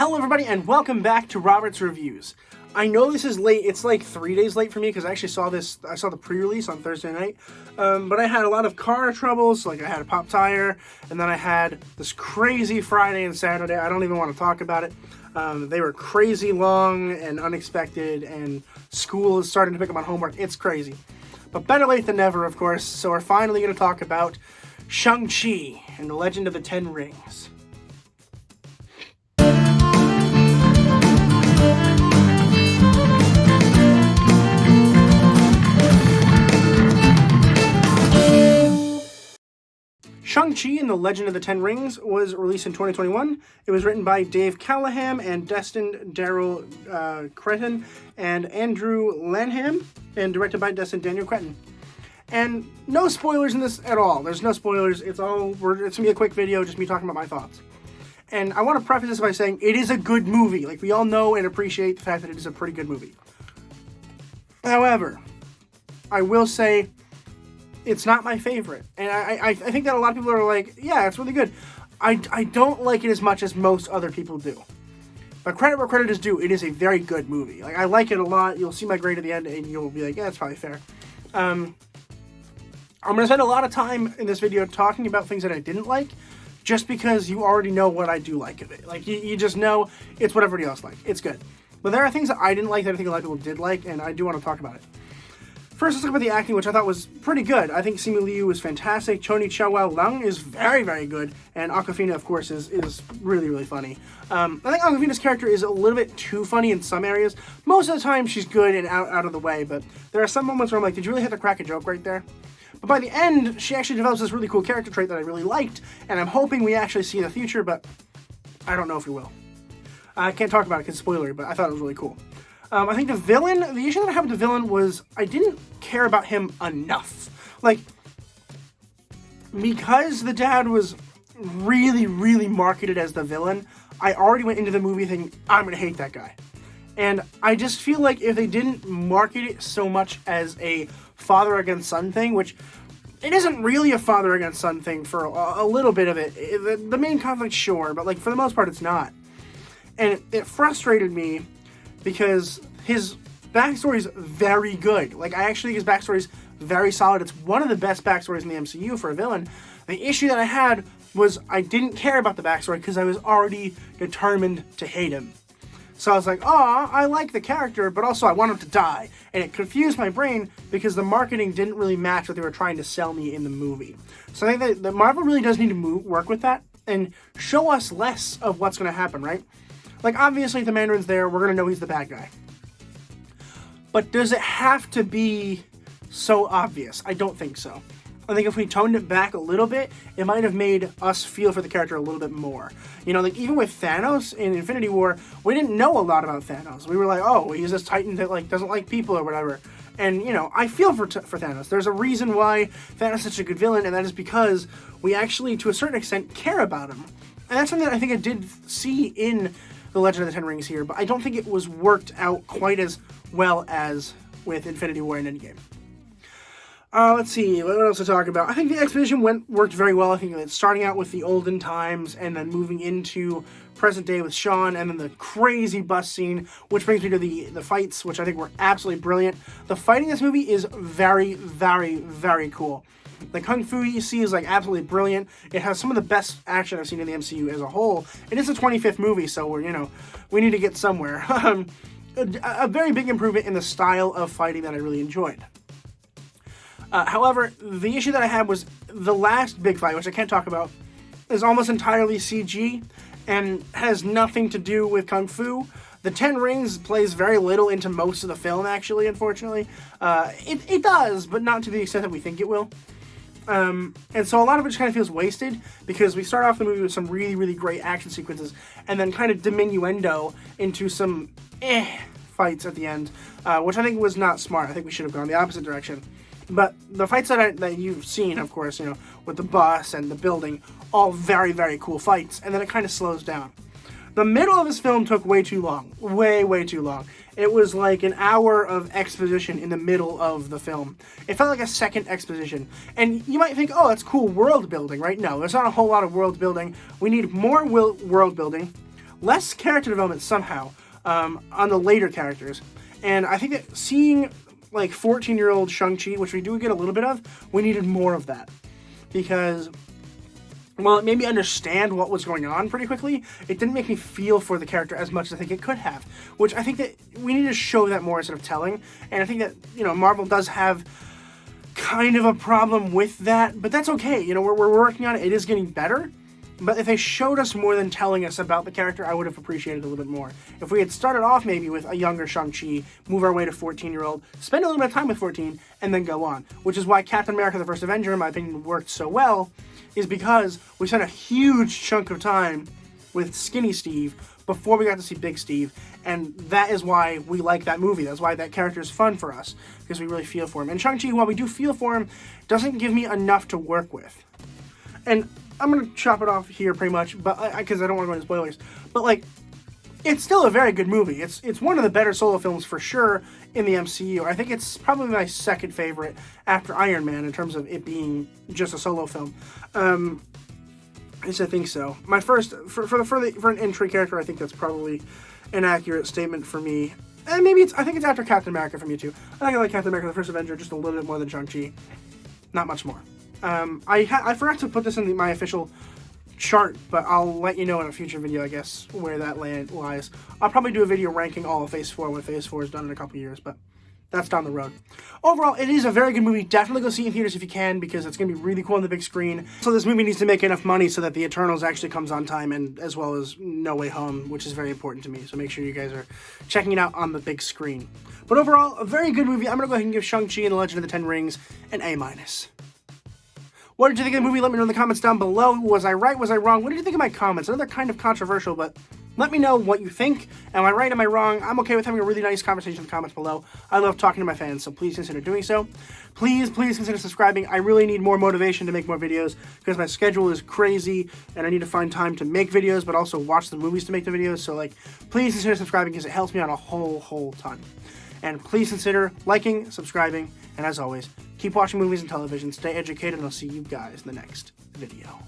Hello everybody and welcome back to Robert's Reviews. I know this is late, it's like 3 days late for me because I actually saw the pre-release on Thursday night, but I had a lot of car troubles, like I had a pop tire, and then I had this crazy Friday and Saturday. I don't even want to talk about it. They were crazy long and unexpected, and school is starting to pick up on homework. It's crazy. But better late than never, of course, so we're finally going to talk about Shang-Chi and the Legend of the Ten Rings. Shang-Chi and the Legend of the Ten Rings was released in 2021. It was written by Dave Callaham and Destin Daryl Cretton and Andrew Lanham, and directed by Destin Daniel Cretton. And no spoilers in this at all. There's no spoilers. It's going to be a quick video, just me talking about my thoughts. And I want to preface this by saying it is a good movie. Like, we all know and appreciate the fact that it is a pretty good movie. However, I will say it's not my favorite. And I think that a lot of people are like, yeah, it's really good. I don't like it as much as most other people do. But credit where credit is due, it is a very good movie. Like, I like it a lot. You'll see my grade at the end and you'll be like, yeah, that's probably fair. I'm going to spend a lot of time in this video talking about things that I didn't like, just because you already know what I do like of it. Like, you just know it's what everybody else likes. It's good. But there are things that I didn't like that I think a lot of people did like, and I do want to talk about it. First, let's talk about the acting, which I thought was pretty good. I think Simu Liu was fantastic. Choni Chawao-Lung is very, very good. And Awkwafina, of course, is really, really funny. I think Awkwafina's character is a little bit too funny in some areas. Most of the time, she's good and out of the way. But there are some moments where I'm like, did you really have to crack a joke right there? But by the end, she actually develops this really cool character trait that I really liked. And I'm hoping we actually see in the future, but I don't know if we will. I can't talk about it because it's spoilery, but I thought it was really cool. I think the issue that I had with the villain was I didn't care about him enough. Like, because the dad was really, really marketed as the villain, I already went into the movie thinking, I'm going to hate that guy. And I just feel like if they didn't market it so much as a father against son thing, which it isn't really a father against son thing for a little bit of it. The main conflict, sure, but like for the most part, it's not. And it frustrated me because his backstory is very good. Like, I actually think his backstory is very solid. It's one of the best backstories in the MCU for a villain. The issue that I had was I didn't care about the backstory because I was already determined to hate him. So I was like, oh, I like the character, but also I want him to die. And it confused my brain because the marketing didn't really match what they were trying to sell me in the movie. So I think that Marvel really does need to work with that and show us less of what's going to happen, right? Like, obviously, if the Mandarin's there, we're going to know he's the bad guy. But does it have to be so obvious? I don't think so. I think if we toned it back a little bit, it might have made us feel for the character a little bit more. You know, like, even with Thanos in Infinity War, we didn't know a lot about Thanos. We were like, oh, he's this Titan that, like, doesn't like people or whatever. And, you know, I feel for Thanos. There's a reason why Thanos is such a good villain, and that is because we actually, to a certain extent, care about him. And that's something that I think I did see in The Legend of the Ten Rings here, but I don't think it was worked out quite as well as with Infinity War and Endgame. Let's see, what else to talk about? I think the exposition worked very well. I think it's starting out with the olden times and then moving into present day with Sean, and then the crazy bus scene, which brings me to the fights, which I think were absolutely brilliant. The fighting in this movie is very, very, very cool. The kung fu you see is, like, absolutely brilliant. It has some of the best action I've seen in the MCU as a whole. It is a 25th movie, so we need to get somewhere. A very big improvement in the style of fighting that I really enjoyed. However, the issue that I had was the last big fight, which I can't talk about, is almost entirely CG and has nothing to do with kung fu. The Ten Rings plays very little into most of the film, actually, unfortunately. It does, but not to the extent that we think it will. And so a lot of it just kind of feels wasted because we start off the movie with some really, really great action sequences and then kind of diminuendo into some fights at the end, which I think was not smart. I think we should have gone the opposite direction. But the fights that you've seen, of course, with the bus and the building, all very, very cool fights, and then it kind of slows down. The middle of this film took way too long. Way, way too long. It was like an hour of exposition in the middle of the film. It felt like a second exposition. And you might think, oh, that's cool world building, right? No, there's not a whole lot of world building. We need more world building, less character development somehow on the later characters. And I think that seeing like 14-year-old Shang-Chi, which we do get a little bit of, we needed more of that. Because, well, it made me understand what was going on pretty quickly. It didn't make me feel for the character as much as I think it could have, which I think that we need to show that more instead of telling. And I think that, you know, Marvel does have kind of a problem with that, but that's okay. You know, we're working on it. It is getting better. But if they showed us more than telling us about the character, I would have appreciated it a little bit more. If we had started off maybe with a younger Shang-Chi, move our way to 14-year-old, spend a little bit of time with 14, and then go on. Which is why Captain America the First Avenger, in my opinion, worked so well, is because we spent a huge chunk of time with Skinny Steve before we got to see Big Steve, and that is why we like that movie. That's why that character is fun for us, because we really feel for him. And Shang-Chi, while we do feel for him, doesn't give me enough to work with. And I'm going to chop it off here pretty much, but because I don't want to go into spoilers. But, like, it's still a very good movie. It's one of the better solo films for sure in the MCU. I think it's probably my second favorite after Iron Man in terms of it being just a solo film. Yes, I think so. My first, for an entry character, I think that's probably an accurate statement for me. And maybe I think it's after Captain America for me too. I think I like Captain America the First Avenger just a little bit more than Shang-Chi. Not much more. I forgot to put this in my official chart, but I'll let you know in a future video, I guess, where that lies. I'll probably do a video ranking all of Phase 4 when Phase 4 is done in a couple years, but that's down the road. Overall, it is a very good movie. Definitely go see it in theaters if you can, because it's going to be really cool on the big screen. So this movie needs to make enough money so that The Eternals actually comes on time, and as well as No Way Home, which is very important to me. So make sure you guys are checking it out on the big screen. But overall, a very good movie. I'm going to go ahead and give Shang-Chi and the Legend of the Ten Rings an A-. What did you think of the movie? Let me know in the comments down below. Was I right? Was I wrong? What did you think of my comments? I know they're kind of controversial, but let me know what you think. Am I right? Am I wrong? I'm okay with having a really nice conversation in the comments below. I love talking to my fans, so please consider doing so. Please consider subscribing. I really need more motivation to make more videos because my schedule is crazy and I need to find time to make videos, but also watch the movies to make the videos. So, like, please consider subscribing because it helps me out a whole ton. And please consider liking, subscribing, and as always, keep watching movies and television, stay educated, and I'll see you guys in the next video.